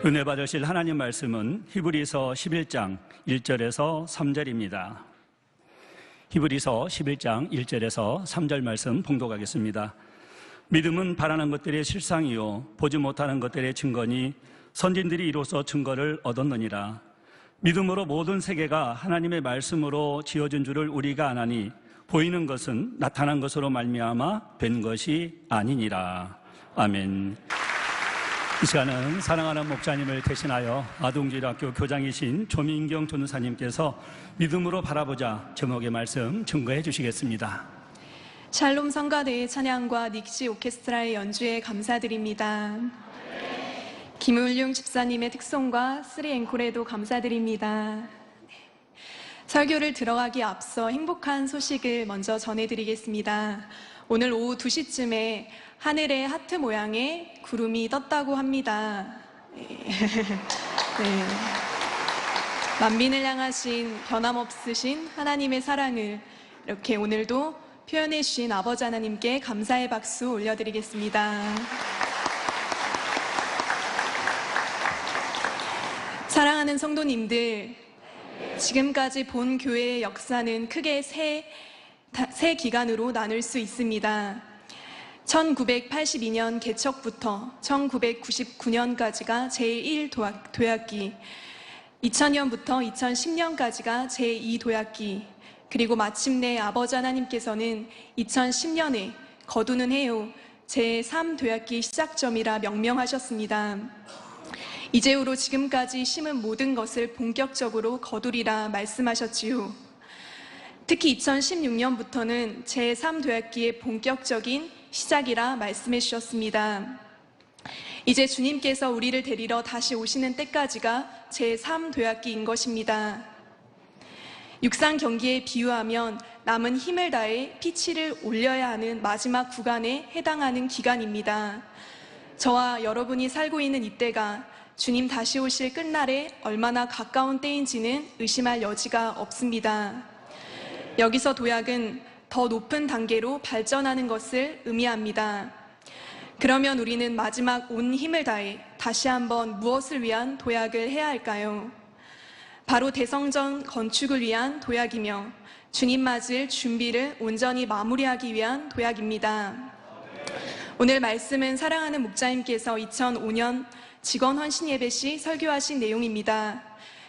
은혜 받으실 하나님 말씀은 히브리서 11장 1절에서 3절입니다. 히브리서 11장 1절에서 3절 말씀 봉독하겠습니다. 믿음은 바라는 것들의 실상이요 보지 못하는 것들의 증거니 선진들이 이로써 증거를 얻었느니라. 믿음으로 모든 세계가 하나님의 말씀으로 지어진 줄을 우리가 아나니 보이는 것은 나타난 것으로 말미암아 된 것이 아니니라. 아멘. 이 시간은 사랑하는 목사님을 대신하여 아동지대학교 교장이신 조민경 전도사님께서 믿음으로 바라보자 제목의 말씀 증거해 주시겠습니다. 샬롬 성가대의 찬양과 닉시 오케스트라의 연주에 감사드립니다. 김울룡 집사님의 특송과 3앵콜에도 감사드립니다. 설교를 들어가기 앞서 행복한 소식을 먼저 전해드리겠습니다. 오늘 오후 2시쯤에 하늘에 하트 모양의 구름이 떴다고 합니다. 네. 만민을 향하신 변함없으신 하나님의 사랑을 이렇게 오늘도 표현해 주신 아버지 하나님께 감사의 박수 올려드리겠습니다. 사랑하는 성도님들, 지금까지 본 교회의 역사는 크게 세 기간으로 나눌 수 있습니다. 1982년 개척부터 1999년까지가 제1도약기, 2000년부터 2010년까지가 제2도약기, 그리고 마침내 아버지 하나님께서는 2010년에 거두는 해요 제3도약기 시작점이라 명명하셨습니다. 이제후로 지금까지 심은 모든 것을 본격적으로 거두리라 말씀하셨지요. 특히 2016년부터는 제3도약기의 본격적인 시작이라 말씀해 주셨습니다. 이제 주님께서 우리를 데리러 다시 오시는 때까지가 제3도약기인 것입니다. 육상 경기에 비유하면 남은 힘을 다해 피치를 올려야 하는 마지막 구간에 해당하는 기간입니다. 저와 여러분이 살고 있는 이때가 주님 다시 오실 끝날에 얼마나 가까운 때인지는 의심할 여지가 없습니다. 여기서 도약은 더 높은 단계로 발전하는 것을 의미합니다. 그러면 우리는 마지막 온 힘을 다해 다시 한번 무엇을 위한 도약을 해야 할까요? 바로 대성전 건축을 위한 도약이며 주님 맞을 준비를 온전히 마무리하기 위한 도약입니다. 오늘 말씀은 사랑하는 목자님께서 2005년 직원 헌신 예배 시 설교하신 내용입니다.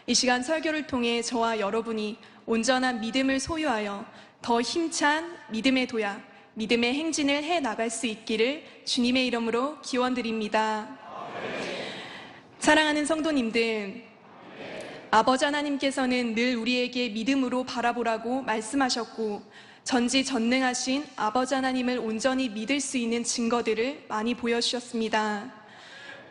이 시간 설교를 통해 저와 여러분이 온전한 믿음을 소유하여 더 힘찬 믿음의 도약, 믿음의 행진을 해 나갈 수 있기를 주님의 이름으로 기원드립니다. 사랑하는 성도님들, 아버지 하나님께서는 늘 우리에게 믿음으로 바라보라고 말씀하셨고 전지전능하신 아버지 하나님을 온전히 믿을 수 있는 증거들을 많이 보여주셨습니다.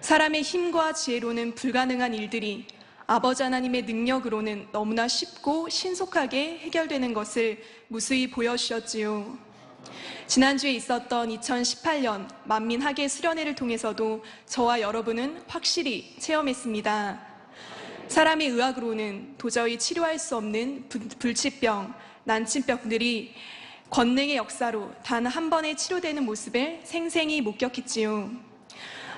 사람의 힘과 지혜로는 불가능한 일들이 아버지 하나님의 능력으로는 너무나 쉽고 신속하게 해결되는 것을 무수히 보여주셨지요. 지난주에 있었던 2018년 만민학예 수련회를 통해서도 저와 여러분은 확실히 체험했습니다. 사람의 의학으로는 도저히 치료할 수 없는 불치병, 난치병들이 권능의 역사로 단 한 번에 치료되는 모습을 생생히 목격했지요.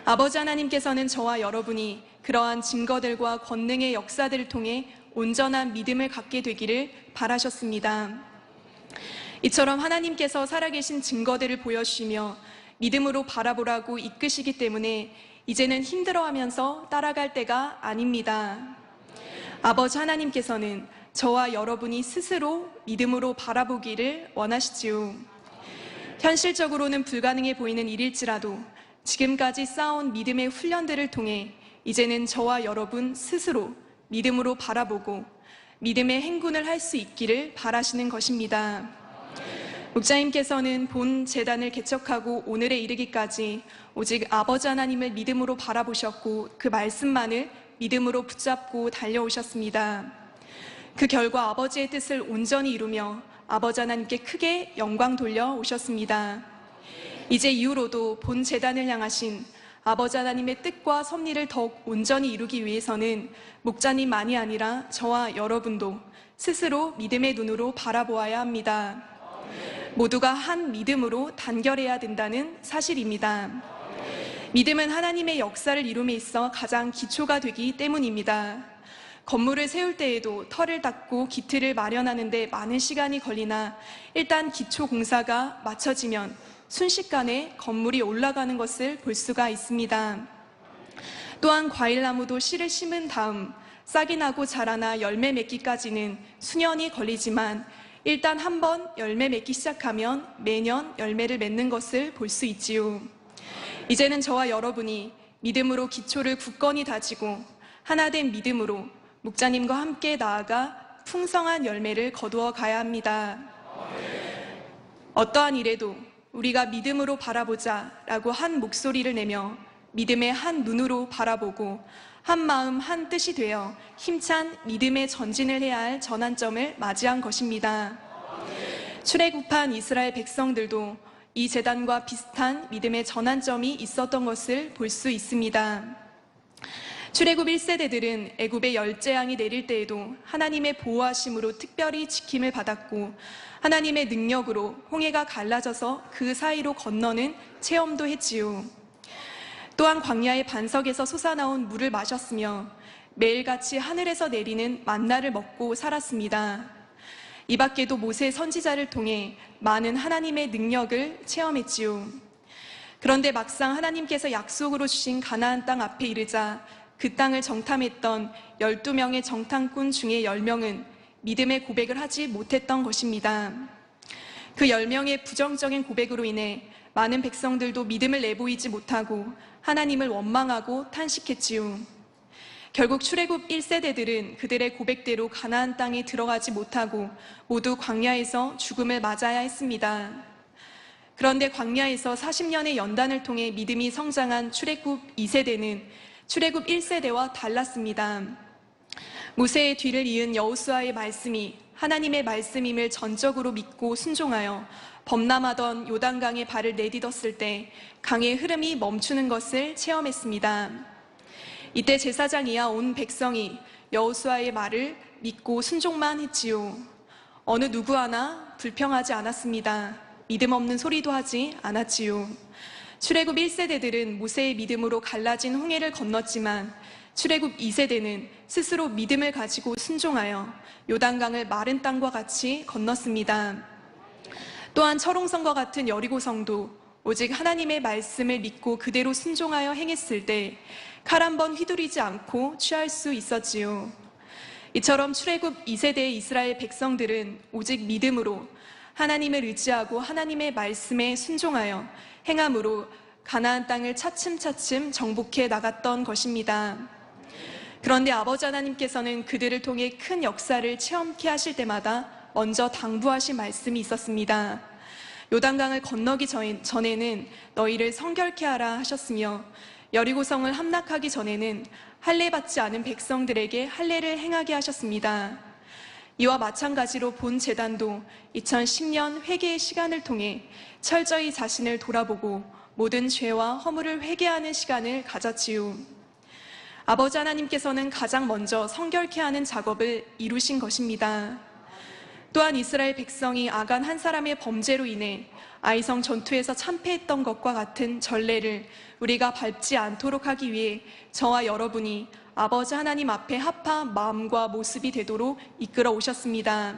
아버지 하나님께서는 저와 여러분이 그러한 증거들과 권능의 역사들을 통해 온전한 믿음을 갖게 되기를 바라셨습니다. 이처럼 하나님께서 살아계신 증거들을 보여주시며 믿음으로 바라보라고 이끄시기 때문에 이제는 힘들어하면서 따라갈 때가 아닙니다. 아버지 하나님께서는 저와 여러분이 스스로 믿음으로 바라보기를 원하시지요. 현실적으로는 불가능해 보이는 일일지라도 지금까지 쌓아온 믿음의 훈련들을 통해 이제는 저와 여러분 스스로 믿음으로 바라보고 믿음의 행군을 할 수 있기를 바라시는 것입니다. 목자님께서는 본 재단을 개척하고 오늘에 이르기까지 오직 아버지 하나님을 믿음으로 바라보셨고 그 말씀만을 믿음으로 붙잡고 달려오셨습니다. 그 결과 아버지의 뜻을 온전히 이루며 아버지 하나님께 크게 영광 돌려 오셨습니다. 이제 이후로도 본 재단을 향하신 아버지 하나님의 뜻과 섭리를 더욱 온전히 이루기 위해서는 목자님만이 아니라 저와 여러분도 스스로 믿음의 눈으로 바라보아야 합니다. 모두가 한 믿음으로 단결해야 된다는 사실입니다. 믿음은 하나님의 역사를 이룸에 있어 가장 기초가 되기 때문입니다. 건물을 세울 때에도 털을 닦고 기틀을 마련하는 데 많은 시간이 걸리나 일단 기초 공사가 마쳐지면 순식간에 건물이 올라가는 것을 볼 수가 있습니다. 또한 과일나무도 씨를 심은 다음 싹이 나고 자라나 열매 맺기까지는 수년이 걸리지만 일단 한번 열매 맺기 시작하면 매년 열매를 맺는 것을 볼 수 있지요. 이제는 저와 여러분이 믿음으로 기초를 굳건히 다지고 하나된 믿음으로 목자님과 함께 나아가 풍성한 열매를 거두어 가야 합니다. 어떠한 일에도 우리가 믿음으로 바라보자 라고 한 목소리를 내며 믿음의 한 눈으로 바라보고 한 마음 한 뜻이 되어 힘찬 믿음의 전진을 해야 할 전환점을 맞이한 것입니다. 출애굽한 이스라엘 백성들도 이 재단과 비슷한 믿음의 전환점이 있었던 것을 볼 수 있습니다. 출애굽 1세대들은 애굽의 열재앙이 내릴 때에도 하나님의 보호하심으로 특별히 지킴을 받았고 하나님의 능력으로 홍해가 갈라져서 그 사이로 건너는 체험도 했지요. 또한 광야의 반석에서 솟아나온 물을 마셨으며 매일같이 하늘에서 내리는 만나를 먹고 살았습니다. 이 밖에도 모세 선지자를 통해 많은 하나님의 능력을 체험했지요. 그런데 막상 하나님께서 약속으로 주신 가나안 땅 앞에 이르자 그 땅을 정탐했던 12명의 정탐꾼 중에 10명은 믿음의 고백을 하지 못했던 것입니다. 그 10명의 부정적인 고백으로 인해 많은 백성들도 믿음을 내보이지 못하고 하나님을 원망하고 탄식했지요. 결국 출애굽 1세대들은 그들의 고백대로 가나안 땅에 들어가지 못하고 모두 광야에서 죽음을 맞아야 했습니다. 그런데 광야에서 40년의 연단을 통해 믿음이 성장한 출애굽 2세대는 출애굽 1세대와 달랐습니다. 모세의 뒤를 이은 여호수아의 말씀이 하나님의 말씀임을 전적으로 믿고 순종하여 범람하던 요단강에 발을 내딛었을 때 강의 흐름이 멈추는 것을 체험했습니다. 이때 제사장이야 온 백성이 여호수아의 말을 믿고 순종만 했지요. 어느 누구 하나 불평하지 않았습니다. 믿음 없는 소리도 하지 않았지요. 출애굽 1세대들은 모세의 믿음으로 갈라진 홍해를 건넜지만 출애굽 2세대는 스스로 믿음을 가지고 순종하여 요단강을 마른 땅과 같이 건넜습니다. 또한 철옹성과 같은 여리고성도 오직 하나님의 말씀을 믿고 그대로 순종하여 행했을 때 칼 한 번 휘두르지 않고 취할 수 있었지요. 이처럼 출애굽 2세대의 이스라엘 백성들은 오직 믿음으로 하나님을 의지하고 하나님의 말씀에 순종하여 행함으로 가나안 땅을 차츰차츰 정복해 나갔던 것입니다. 그런데 아버지 하나님께서는 그들을 통해 큰 역사를 체험케 하실 때마다 먼저 당부하신 말씀이 있었습니다. 요단강을 건너기 전에는 너희를 성결케 하라 하셨으며 여리고성을 함락하기 전에는 할례 받지 않은 백성들에게 할례를 행하게 하셨습니다. 이와 마찬가지로 본 제단도 2010년 회개의 시간을 통해 철저히 자신을 돌아보고 모든 죄와 허물을 회개하는 시간을 가졌지요. 아버지 하나님께서는 가장 먼저 성결케 하는 작업을 이루신 것입니다. 또한 이스라엘 백성이 아간 한 사람의 범죄로 인해 아이성 전투에서 참패했던 것과 같은 전례를 우리가 밟지 않도록 하기 위해 저와 여러분이 아버지 하나님 앞에 합한 마음과 모습이 되도록 이끌어 오셨습니다.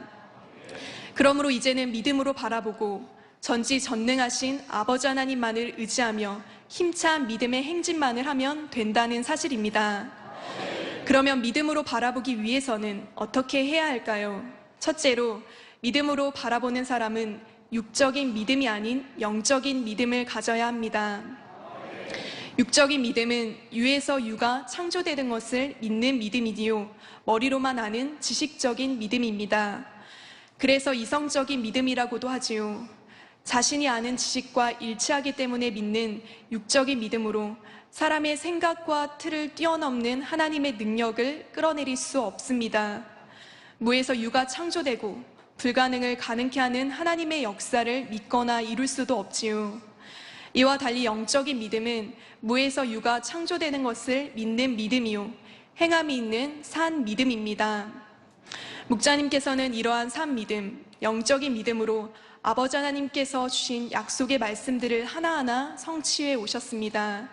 그러므로 이제는 믿음으로 바라보고 전지전능하신 아버지 하나님만을 의지하며 힘찬 믿음의 행진만을 하면 된다는 사실입니다. 그러면 믿음으로 바라보기 위해서는 어떻게 해야 할까요? 첫째로 믿음으로 바라보는 사람은 육적인 믿음이 아닌 영적인 믿음을 가져야 합니다. 육적인 믿음은 유에서 유가 창조되는 것을 믿는 믿음이지요. 머리로만 아는 지식적인 믿음입니다. 그래서 이성적인 믿음이라고도 하지요. 자신이 아는 지식과 일치하기 때문에 믿는 육적인 믿음으로 사람의 생각과 틀을 뛰어넘는 하나님의 능력을 끌어내릴 수 없습니다. 무에서 유가 창조되고 불가능을 가능케 하는 하나님의 역사를 믿거나 이룰 수도 없지요. 이와 달리 영적인 믿음은 무에서 유가 창조되는 것을 믿는 믿음이요 행함이 있는 산 믿음입니다. 목자님께서는 이러한 산 믿음, 영적인 믿음으로 아버지 하나님께서 주신 약속의 말씀들을 하나하나 성취해 오셨습니다.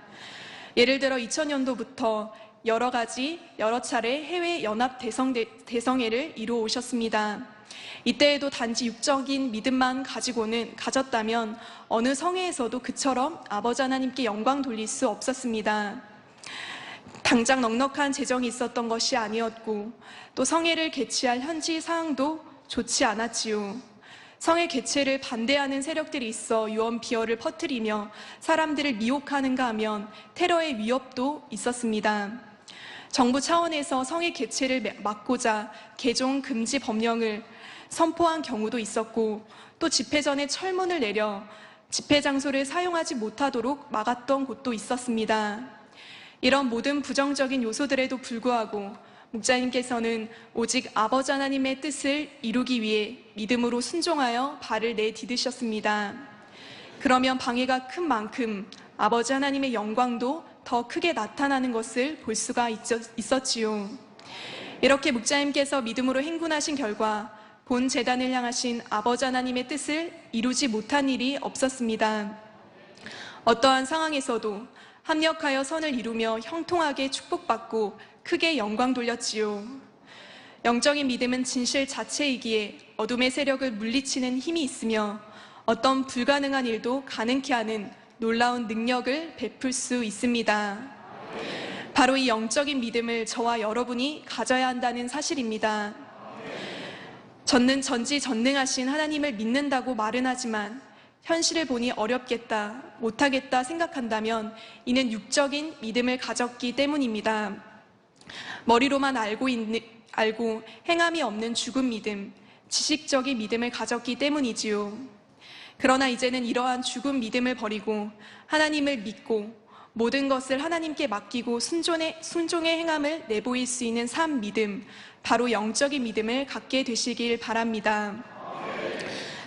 예를 들어 2000년도부터 여러 차례 해외 연합 대성회를 이루어 오셨습니다. 이때에도 단지 육적인 믿음만 가졌다면 어느 성회에서도 그처럼 아버지 하나님께 영광 돌릴 수 없었습니다. 당장 넉넉한 재정이 있었던 것이 아니었고 또 성회를 개최할 현지 상황도 좋지 않았지요. 성회 개최를 반대하는 세력들이 있어 유언 비어를 퍼뜨리며 사람들을 미혹하는가 하면 테러의 위협도 있었습니다. 정부 차원에서 성회 개최를 막고자 개종 금지 법령을 선포한 경우도 있었고 또 집회 전에 철문을 내려 집회 장소를 사용하지 못하도록 막았던 곳도 있었습니다. 이런 모든 부정적인 요소들에도 불구하고 목자님께서는 오직 아버지 하나님의 뜻을 이루기 위해 믿음으로 순종하여 발을 내디디셨습니다. 그러면 방해가 큰 만큼 아버지 하나님의 영광도 더 크게 나타나는 것을 볼 수가 있었지요. 이렇게 목자님께서 믿음으로 행군하신 결과 본 재단을 향하신 아버지 하나님의 뜻을 이루지 못한 일이 없었습니다. 어떠한 상황에서도 합력하여 선을 이루며 형통하게 축복받고 크게 영광 돌렸지요. 영적인 믿음은 진실 자체이기에 어둠의 세력을 물리치는 힘이 있으며 어떤 불가능한 일도 가능케 하는 놀라운 능력을 베풀 수 있습니다. 바로 이 영적인 믿음을 저와 여러분이 가져야 한다는 사실입니다. 전지전능하신 하나님을 믿는다고 말은 하지만 현실을 보니 어렵겠다, 못하겠다 생각한다면 이는 육적인 믿음을 가졌기 때문입니다. 머리로만 알고 행함이 없는 죽은 믿음, 지식적인 믿음을 가졌기 때문이지요. 그러나 이제는 이러한 죽은 믿음을 버리고 하나님을 믿고 모든 것을 하나님께 맡기고 순종의 행함을 내보일 수 있는 삶 믿음, 바로 영적인 믿음을 갖게 되시길 바랍니다.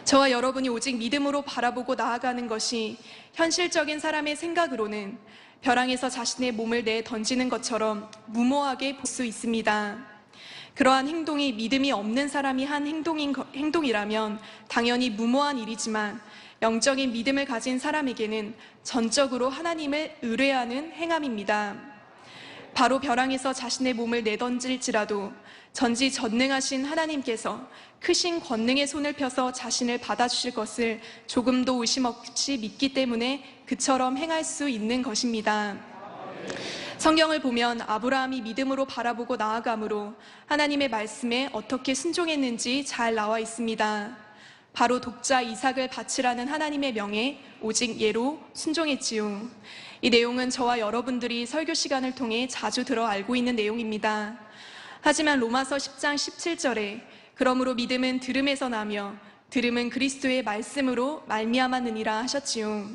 저와 여러분이 오직 믿음으로 바라보고 나아가는 것이 현실적인 사람의 생각으로는 벼랑에서 자신의 몸을 내 던지는 것처럼 무모하게 볼 수 있습니다. 그러한 행동이 믿음이 없는 사람이 한 행동이라면 당연히 무모한 일이지만 영적인 믿음을 가진 사람에게는 전적으로 하나님을 의뢰하는 행함입니다. 바로 벼랑에서 자신의 몸을 내던질지라도 전지전능하신 하나님께서 크신 권능의 손을 펴서 자신을 받아주실 것을 조금도 의심 없이 믿기 때문에 그처럼 행할 수 있는 것입니다. 성경을 보면 아브라함이 믿음으로 바라보고 나아감으로 하나님의 말씀에 어떻게 순종했는지 잘 나와 있습니다. 바로 독자 이삭을 바치라는 하나님의 명에 오직 예로 순종했지요. 이 내용은 저와 여러분들이 설교 시간을 통해 자주 들어 알고 있는 내용입니다. 하지만 로마서 10장 17절에 그러므로 믿음은 들음에서 나며 들음은 그리스도의 말씀으로 말미암았느니라 하셨지요.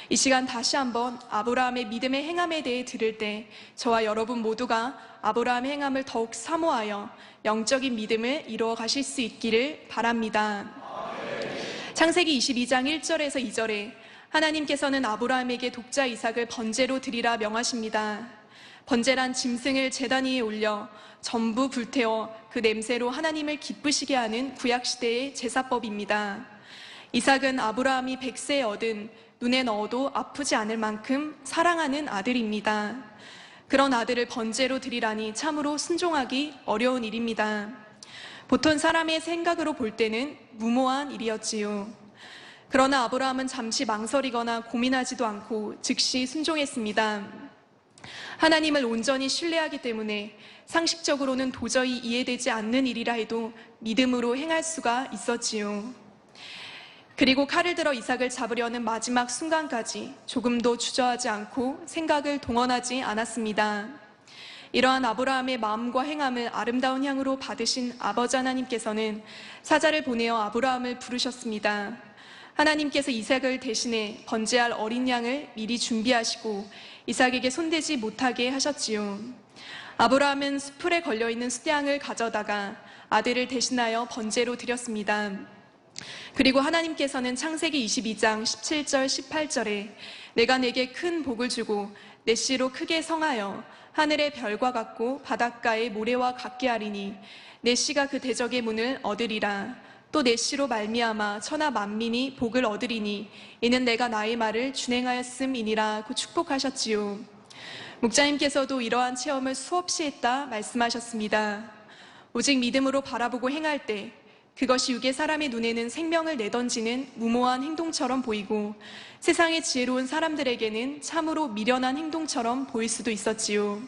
이 시간 다시 한번 아브라함의 믿음의 행함에 대해 들을 때 저와 여러분 모두가 아브라함의 행함을 더욱 사모하여 영적인 믿음을 이루어 가실 수 있기를 바랍니다. 창세기 22장 1절에서 2절에 하나님께서는 아브라함에게 독자 이삭을 번제로 드리라 명하십니다. 번제란 짐승을 제단 위에 올려 전부 불태워 그 냄새로 하나님을 기쁘시게 하는 구약시대의 제사법입니다. 이삭은 아브라함이 100세에 얻은 눈에 넣어도 아프지 않을 만큼 사랑하는 아들입니다. 그런 아들을 번제로 드리라니 참으로 순종하기 어려운 일입니다. 보통 사람의 생각으로 볼 때는 무모한 일이었지요. 그러나 아브라함은 잠시 망설이거나 고민하지도 않고 즉시 순종했습니다. 하나님을 온전히 신뢰하기 때문에 상식적으로는 도저히 이해되지 않는 일이라 해도 믿음으로 행할 수가 있었지요. 그리고 칼을 들어 이삭을 잡으려는 마지막 순간까지 조금도 주저하지 않고 생각을 동원하지 않았습니다. 이러한 아브라함의 마음과 행함을 아름다운 향으로 받으신 아버지 하나님께서는 사자를 보내어 아브라함을 부르셨습니다. 하나님께서 이삭을 대신해 번제할 어린 양을 미리 준비하시고 이삭에게 손대지 못하게 하셨지요. 아브라함은 수풀에 걸려있는 수양을 가져다가 아들을 대신하여 번제로 드렸습니다. 그리고 하나님께서는 창세기 22장 17절 18절에 내가 내게 큰 복을 주고 내 씨로 크게 성하여 하늘의 별과 같고 바닷가의 모래와 같게 하리니 내 씨가 그 대적의 문을 얻으리라. 또 내 씨로 말미암아 천하 만민이 복을 얻으리니 이는 내가 나의 말을 준행하였음이니라고 축복하셨지요. 목자님께서도 이러한 체험을 수없이 했다 말씀하셨습니다. 오직 믿음으로 바라보고 행할 때 그것이 육의 사람의 눈에는 생명을 내던지는 무모한 행동처럼 보이고 세상의 지혜로운 사람들에게는 참으로 미련한 행동처럼 보일 수도 있었지요.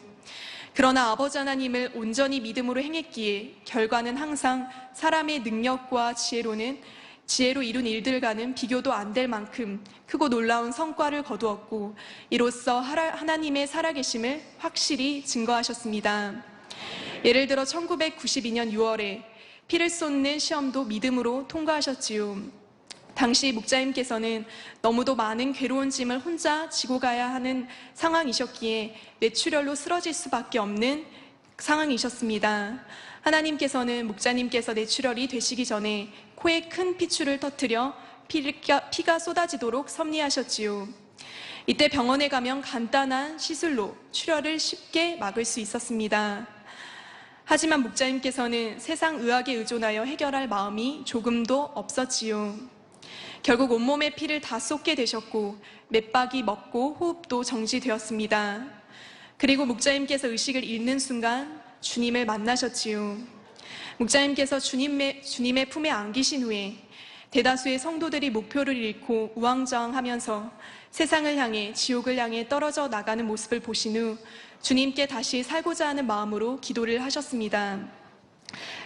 그러나 아버지 하나님을 온전히 믿음으로 행했기에 결과는 항상 사람의 능력과 지혜로 이룬 일들과는 비교도 안 될 만큼 크고 놀라운 성과를 거두었고 이로써 하나님의 살아계심을 확실히 증거하셨습니다. 예를 들어 1992년 6월에 피를 쏟는 시험도 믿음으로 통과하셨지요. 당시 목자님께서는 너무도 많은 괴로운 짐을 혼자 지고 가야 하는 상황이셨기에 뇌출혈로 쓰러질 수밖에 없는 상황이셨습니다. 하나님께서는 목자님께서 뇌출혈이 되시기 전에 코에 큰 피출을 터뜨려 피가 쏟아지도록 섭리하셨지요. 이때 병원에 가면 간단한 시술로 출혈을 쉽게 막을 수 있었습니다. 하지만 목자님께서는 세상 의학에 의존하여 해결할 마음이 조금도 없었지요. 결국 온몸에 피를 다 쏟게 되셨고 맥박이 멎고 호흡도 정지되었습니다. 그리고 목자님께서 의식을 잃는 순간 주님을 만나셨지요. 목자님께서 주님의 품에 안기신 후에 대다수의 성도들이 목표를 잃고 우왕좌왕하면서 세상을 향해 지옥을 향해 떨어져 나가는 모습을 보신 후 주님께 다시 살고자 하는 마음으로 기도를 하셨습니다.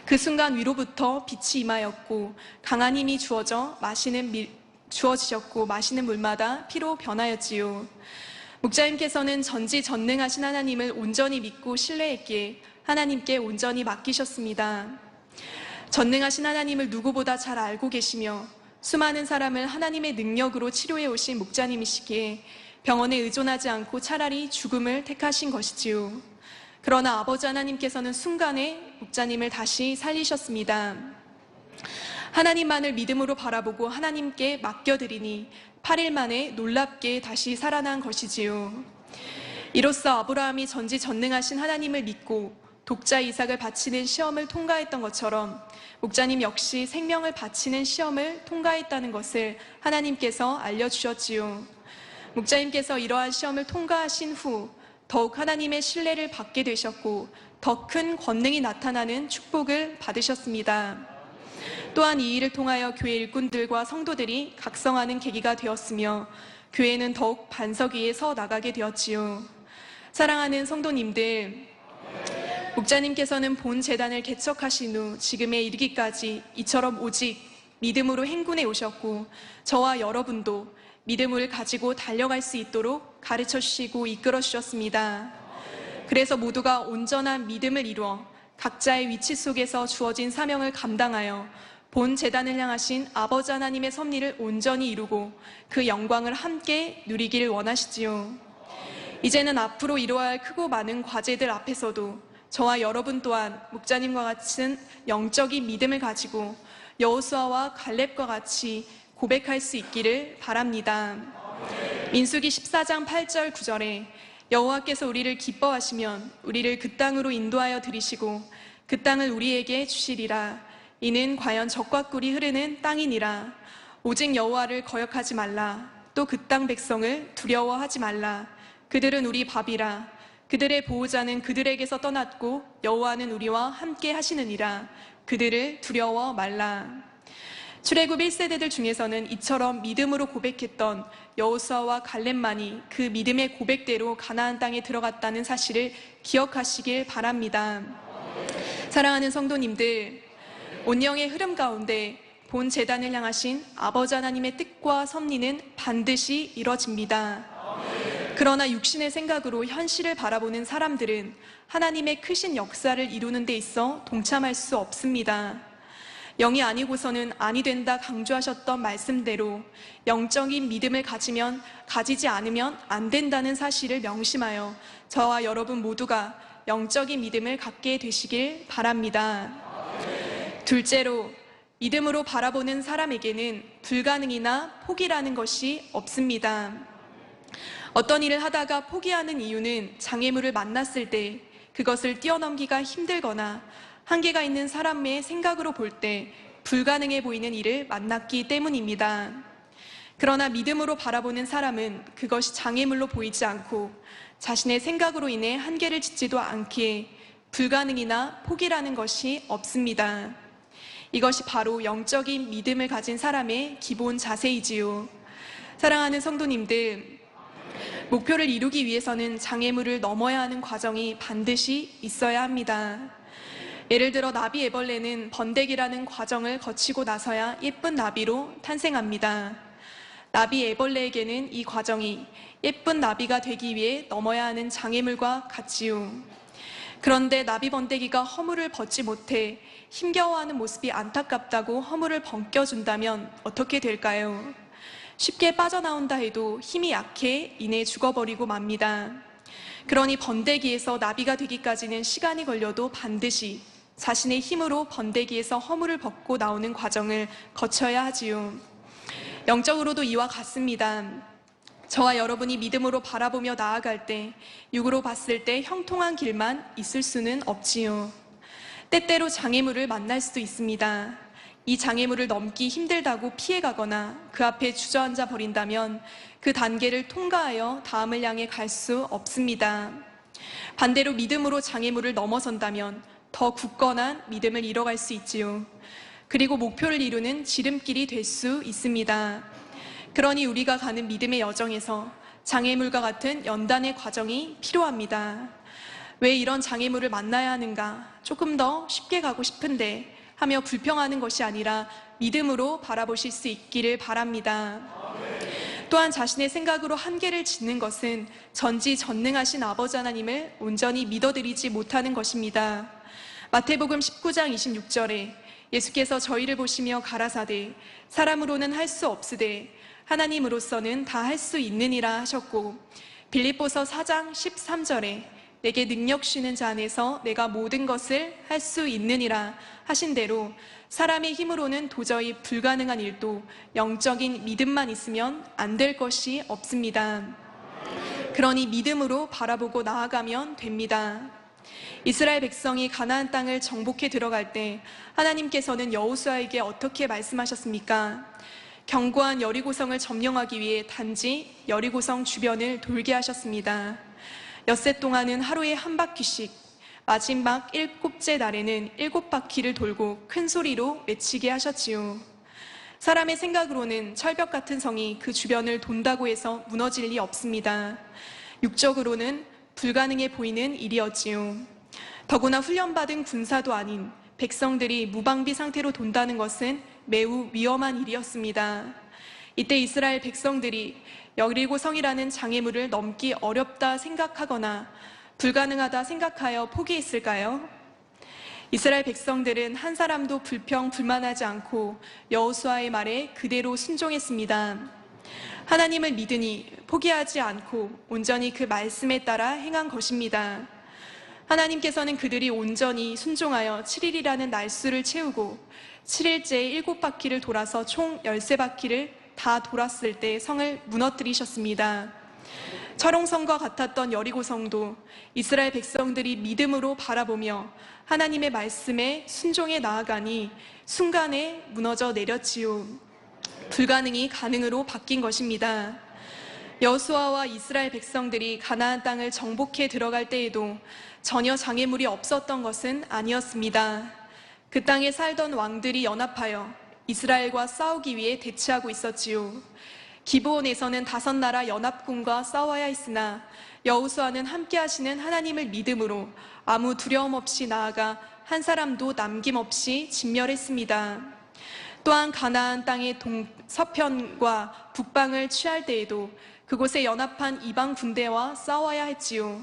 그 순간 위로부터 빛이 임하였고 강한 힘이 주어지셨고 마시는 물마다 피로 변하였지요. 목자님께서는 전지전능하신 하나님을 온전히 믿고 신뢰했기에 하나님께 온전히 맡기셨습니다. 전능하신 하나님을 누구보다 잘 알고 계시며 수많은 사람을 하나님의 능력으로 치료해 오신 목자님이시기에 병원에 의존하지 않고 차라리 죽음을 택하신 것이지요. 그러나 아버지 하나님께서는 순간에 목자님을 다시 살리셨습니다. 하나님만을 믿음으로 바라보고 하나님께 맡겨드리니 8일 만에 놀랍게 다시 살아난 것이지요. 이로써 아브라함이 전지전능하신 하나님을 믿고 독자 이삭을 바치는 시험을 통과했던 것처럼 목자님 역시 생명을 바치는 시험을 통과했다는 것을 하나님께서 알려주셨지요. 목자님께서 이러한 시험을 통과하신 후 더욱 하나님의 신뢰를 받게 되셨고 더 큰 권능이 나타나는 축복을 받으셨습니다. 또한 이 일을 통하여 교회 일꾼들과 성도들이 각성하는 계기가 되었으며 교회는 더욱 반석 위에 서 나가게 되었지요. 사랑하는 성도님들, 목자님께서는 본 재단을 개척하신 후 지금에 이르기까지 이처럼 오직 믿음으로 행군해 오셨고 저와 여러분도 믿음을 가지고 달려갈 수 있도록 가르쳐 주시고 이끌어 주셨습니다. 그래서 모두가 온전한 믿음을 이루어 각자의 위치 속에서 주어진 사명을 감당하여 본 재단을 향하신 아버지 하나님의 섭리를 온전히 이루고 그 영광을 함께 누리기를 원하시지요. 이제는 앞으로 이루어야 할 크고 많은 과제들 앞에서도 저와 여러분 또한 목자님과 같은 영적인 믿음을 가지고 여호수아와 갈렙과 같이 고백할 수 있기를 바랍니다. 민수기 14장 8절 9절에 여호와께서 우리를 기뻐하시면 우리를 그 땅으로 인도하여 들이시고 그 땅을 우리에게 주시리라. 이는 과연 젖과 꿀이 흐르는 땅이니라. 오직 여호와를 거역하지 말라. 또 그 땅 백성을 두려워하지 말라. 그들은 우리 밥이라. 그들의 보호자는 그들에게서 떠났고 여호와는 우리와 함께 하시느니라. 그들을 두려워 말라. 출애굽 1세대들 중에서는 이처럼 믿음으로 고백했던 여호수아와 갈렙만이 그 믿음의 고백대로 가나안 땅에 들어갔다는 사실을 기억하시길 바랍니다. 사랑하는 성도님들, 온영의 흐름 가운데 본 재단을 향하신 아버지 하나님의 뜻과 섭리는 반드시 이뤄집니다. 그러나 육신의 생각으로 현실을 바라보는 사람들은 하나님의 크신 역사를 이루는 데 있어 동참할 수 없습니다. 영이 아니고서는 아니 된다 강조하셨던 말씀대로 영적인 믿음을 가지지 않으면 안 된다는 사실을 명심하여 저와 여러분 모두가 영적인 믿음을 갖게 되시길 바랍니다. 둘째로, 믿음으로 바라보는 사람에게는 불가능이나 포기라는 것이 없습니다. 어떤 일을 하다가 포기하는 이유는 장애물을 만났을 때 그것을 뛰어넘기가 힘들거나 한계가 있는 사람의 생각으로 볼 때 불가능해 보이는 일을 만났기 때문입니다. 그러나 믿음으로 바라보는 사람은 그것이 장애물로 보이지 않고 자신의 생각으로 인해 한계를 짓지도 않기에 불가능이나 포기라는 것이 없습니다. 이것이 바로 영적인 믿음을 가진 사람의 기본 자세이지요. 사랑하는 성도님들, 목표를 이루기 위해서는 장애물을 넘어야 하는 과정이 반드시 있어야 합니다. 예를 들어 나비 애벌레는 번데기라는 과정을 거치고 나서야 예쁜 나비로 탄생합니다. 나비 애벌레에게는 이 과정이 예쁜 나비가 되기 위해 넘어야 하는 장애물과 같지요. 그런데 나비 번데기가 허물을 벗지 못해 힘겨워하는 모습이 안타깝다고 허물을 벗겨준다면 어떻게 될까요? 쉽게 빠져나온다 해도 힘이 약해 이내 죽어버리고 맙니다. 그러니 번데기에서 나비가 되기까지는 시간이 걸려도 반드시 자신의 힘으로 번데기에서 허물을 벗고 나오는 과정을 거쳐야 하지요. 영적으로도 이와 같습니다. 저와 여러분이 믿음으로 바라보며 나아갈 때 육으로 봤을 때 형통한 길만 있을 수는 없지요. 때때로 장애물을 만날 수도 있습니다. 이 장애물을 넘기 힘들다고 피해가거나 그 앞에 주저앉아 버린다면 그 단계를 통과하여 다음을 향해 갈 수 없습니다. 반대로 믿음으로 장애물을 넘어선다면 더 굳건한 믿음을 이뤄갈 수 있지요. 그리고 목표를 이루는 지름길이 될 수 있습니다. 그러니 우리가 가는 믿음의 여정에서 장애물과 같은 연단의 과정이 필요합니다. 왜 이런 장애물을 만나야 하는가? 조금 더 쉽게 가고 싶은데 하며 불평하는 것이 아니라 믿음으로 바라보실 수 있기를 바랍니다. 또한 자신의 생각으로 한계를 짓는 것은 전지전능하신 아버지 하나님을 온전히 믿어드리지 못하는 것입니다. 마태복음 19장 26절에 예수께서 저희를 보시며 가라사대 사람으로는 할 수 없으되 하나님으로서는 다 할 수 있느니라 하셨고, 빌립보서 4장 13절에 내게 능력 주시는 자 안에서 내가 모든 것을 할 수 있느니라 하신 대로 사람의 힘으로는 도저히 불가능한 일도 영적인 믿음만 있으면 안 될 것이 없습니다. 그러니 믿음으로 바라보고 나아가면 됩니다. 이스라엘 백성이 가나안 땅을 정복해 들어갈 때 하나님께서는 여호수아에게 어떻게 말씀하셨습니까? 견고한 여리고성을 점령하기 위해 단지 여리고성 주변을 돌게 하셨습니다. 엿새 동안은 하루에 한 바퀴씩, 마지막 7째 날에는 7바퀴를 돌고 큰 소리로 외치게 하셨지요. 사람의 생각으로는 철벽 같은 성이 그 주변을 돈다고 해서 무너질 리 없습니다. 육적으로는 불가능해 보이는 일이었지요. 더구나 훈련받은 군사도 아닌 백성들이 무방비 상태로 돈다는 것은 매우 위험한 일이었습니다. 이때 이스라엘 백성들이 여리고 성이라는 장애물을 넘기 어렵다 생각하거나 불가능하다 생각하여 포기했을까요? 이스라엘 백성들은 한 사람도 불평불만하지 않고 여호수아의 말에 그대로 순종했습니다. 하나님을 믿으니 포기하지 않고 온전히 그 말씀에 따라 행한 것입니다. 하나님께서는 그들이 온전히 순종하여 7일이라는 날수를 채우고 7일째에 7바퀴를 돌아서 총 13바퀴를 다 돌았을 때 성을 무너뜨리셨습니다. 철옹성과 같았던 여리고성도 이스라엘 백성들이 믿음으로 바라보며 하나님의 말씀에 순종해 나아가니 순간에 무너져 내렸지요. 불가능이 가능으로 바뀐 것입니다. 여호수아와 이스라엘 백성들이 가나안 땅을 정복해 들어갈 때에도 전혀 장애물이 없었던 것은 아니었습니다. 그 땅에 살던 왕들이 연합하여 이스라엘과 싸우기 위해 대치하고 있었지요. 기브온에서는 5나라 연합군과 싸워야 했으나 여호수아는 함께 하시는 하나님을 믿음으로 아무 두려움 없이 나아가 한 사람도 남김없이 진멸했습니다. 또한 가나안 땅의 서편과 북방을 취할 때에도 그곳에 연합한 이방 군대와 싸워야 했지요.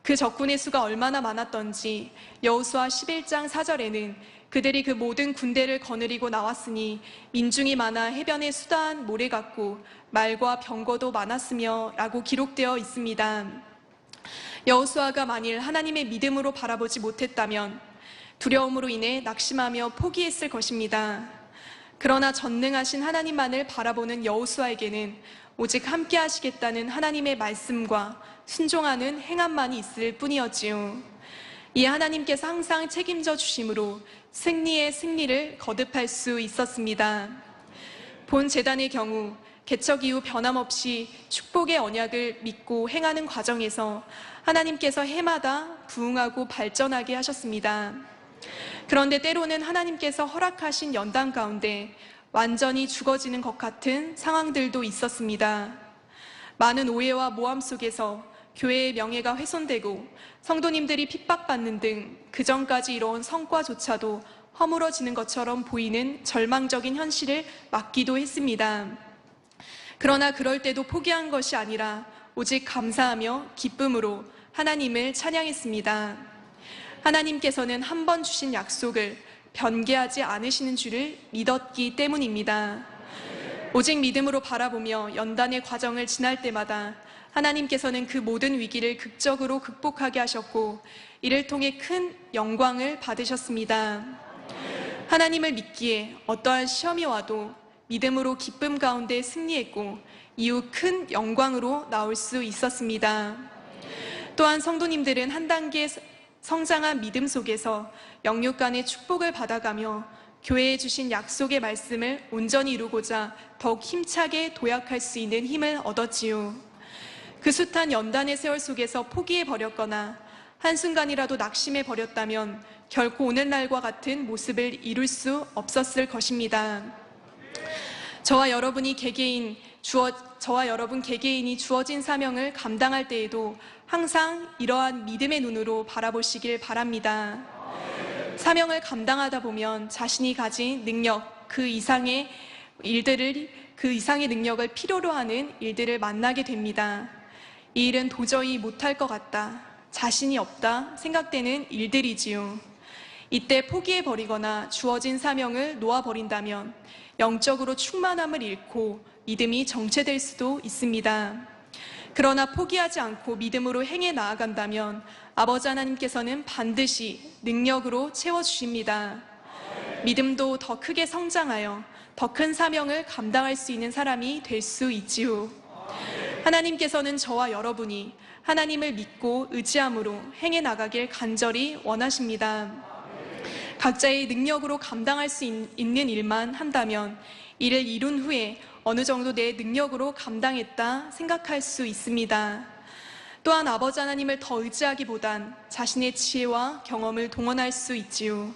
그 적군의 수가 얼마나 많았던지 여호수아 11장 4절에는 그들이 그 모든 군대를 거느리고 나왔으니 민중이 많아 해변에 수다한 모래 같고 말과 병거도 많았으며 라고 기록되어 있습니다. 여호수아가 만일 하나님의 믿음으로 바라보지 못했다면 두려움으로 인해 낙심하며 포기했을 것입니다. 그러나 전능하신 하나님만을 바라보는 여호수아에게는 오직 함께 하시겠다는 하나님의 말씀과 순종하는 행함만이 있을 뿐이었지요. 이에 하나님께서 항상 책임져 주심으로 승리의 승리를 거듭할 수 있었습니다. 본 제단의 경우 개척 이후 변함없이 축복의 언약을 믿고 행하는 과정에서 하나님께서 해마다 부흥하고 발전하게 하셨습니다. 그런데 때로는 하나님께서 허락하신 연단 가운데 완전히 죽어지는 것 같은 상황들도 있었습니다. 많은 오해와 모함 속에서 교회의 명예가 훼손되고 성도님들이 핍박받는 등 그전까지 이뤄온 성과조차도 허물어지는 것처럼 보이는 절망적인 현실을 맞기도 했습니다. 그러나 그럴 때도 포기한 것이 아니라 오직 감사하며 기쁨으로 하나님을 찬양했습니다. 하나님께서는 한 번 주신 약속을 변개하지 않으시는 줄을 믿었기 때문입니다. 오직 믿음으로 바라보며 연단의 과정을 지날 때마다 하나님께서는 그 모든 위기를 극적으로 극복하게 하셨고 이를 통해 큰 영광을 받으셨습니다. 하나님을 믿기에 어떠한 시험이 와도 믿음으로 기쁨 가운데 승리했고 이후 큰 영광으로 나올 수 있었습니다. 또한 성도님들은 한 단계 성장한 믿음 속에서 영육 간의 축복을 받아가며 교회에 주신 약속의 말씀을 온전히 이루고자 더욱 힘차게 도약할 수 있는 힘을 얻었지요. 그 숱한 연단의 세월 속에서 포기해버렸거나 한순간이라도 낙심해버렸다면 결코 오늘날과 같은 모습을 이룰 수 없었을 것입니다. 저와 여러분 개개인이 주어진 사명을 감당할 때에도 항상 이러한 믿음의 눈으로 바라보시길 바랍니다. 사명을 감당하다 보면 자신이 가진 능력, 그 이상의 능력을 필요로 하는 일들을 만나게 됩니다. 이 일은 도저히 못할 것 같다, 자신이 없다 생각되는 일들이지요. 이때 포기해버리거나 주어진 사명을 놓아버린다면 영적으로 충만함을 잃고 믿음이 정체될 수도 있습니다. 그러나 포기하지 않고 믿음으로 행해 나아간다면 아버지 하나님께서는 반드시 능력으로 채워주십니다. 믿음도 더 크게 성장하여 더 큰 사명을 감당할 수 있는 사람이 될 수 있지요. 하나님께서는 저와 여러분이 하나님을 믿고 의지함으로 행해 나가길 간절히 원하십니다. 각자의 능력으로 감당할 수 있는 일만 한다면 이를 이룬 후에 어느 정도 내 능력으로 감당했다 생각할 수 있습니다. 또한 아버지 하나님을 더 의지하기보단 자신의 지혜와 경험을 동원할 수 있지요.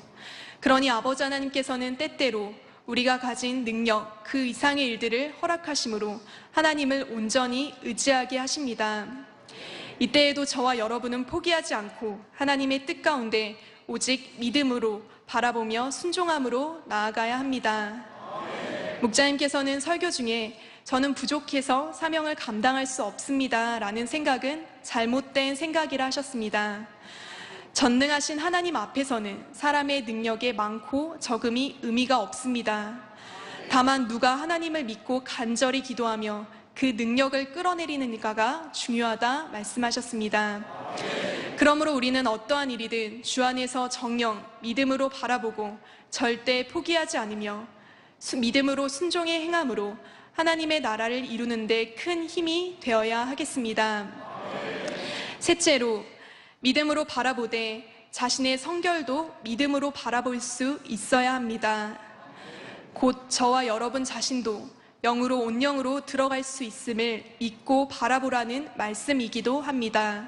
그러니 아버지 하나님께서는 때때로 우리가 가진 능력 그 이상의 일들을 허락하심으로 하나님을 온전히 의지하게 하십니다. 이때에도 저와 여러분은 포기하지 않고 하나님의 뜻 가운데 오직 믿음으로 바라보며 순종함으로 나아가야 합니다. 목자님께서는 설교 중에 저는 부족해서 사명을 감당할 수 없습니다 라는 생각은 잘못된 생각이라 하셨습니다. 전능하신 하나님 앞에서는 사람의 능력에 많고 적음이 의미가 없습니다. 다만 누가 하나님을 믿고 간절히 기도하며 그 능력을 끌어내리는가가 중요하다 말씀하셨습니다. 그러므로 우리는 어떠한 일이든 주 안에서 정령 믿음으로 바라보고 절대 포기하지 않으며 믿음으로 순종의 행함으로 하나님의 나라를 이루는 데 큰 힘이 되어야 하겠습니다. 셋째로 믿음으로 바라보되 자신의 성결도 믿음으로 바라볼 수 있어야 합니다. 곧 저와 여러분 자신도 영으로 온영으로 들어갈 수 있음을 믿고 바라보라는 말씀이기도 합니다.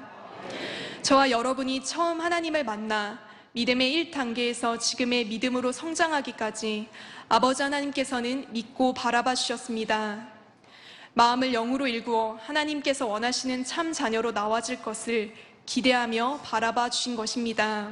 저와 여러분이 처음 하나님을 만나 믿음의 1단계에서 지금의 믿음으로 성장하기까지 아버지 하나님께서는 믿고 바라봐 주셨습니다. 마음을 영으로 일구어 하나님께서 원하시는 참 자녀로 나와질 것을 기대하며 바라봐 주신 것입니다.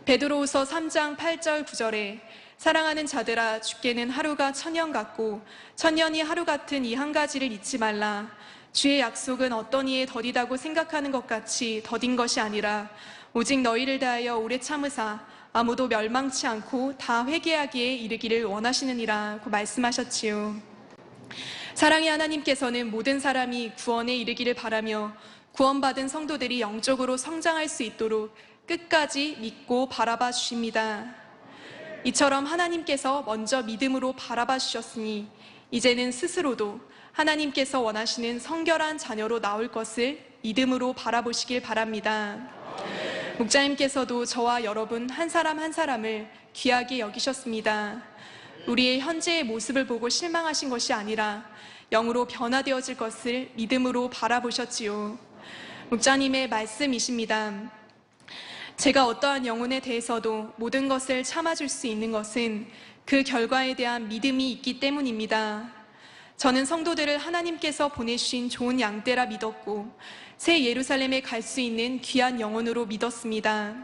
베드로후서 3장 8절 9절에 사랑하는 자들아 주께는 하루가 천년 같고 천년이 하루 같은 이 한 가지를 잊지 말라. 주의 약속은 어떤 이에 더디다고 생각하는 것 같이 더딘 것이 아니라 오직 너희를 다하여 오래 참으사 아무도 멸망치 않고 다 회개하기에 이르기를 원하시느니라고 말씀하셨지요. 사랑의 하나님께서는 모든 사람이 구원에 이르기를 바라며 구원받은 성도들이 영적으로 성장할 수 있도록 끝까지 믿고 바라봐 주십니다. 이처럼 하나님께서 먼저 믿음으로 바라봐 주셨으니 이제는 스스로도 하나님께서 원하시는 성결한 자녀로 나올 것을 믿음으로 바라보시길 바랍니다. 목자님께서도 저와 여러분 한 사람 한 사람을 귀하게 여기셨습니다. 우리의 현재의 모습을 보고 실망하신 것이 아니라 영으로 변화되어질 것을 믿음으로 바라보셨지요. 목자님의 말씀이십니다. 제가 어떠한 영혼에 대해서도 모든 것을 참아줄 수 있는 것은 그 결과에 대한 믿음이 있기 때문입니다. 저는 성도들을 하나님께서 보내주신 좋은 양떼라 믿었고 새 예루살렘에 갈 수 있는 귀한 영혼으로 믿었습니다.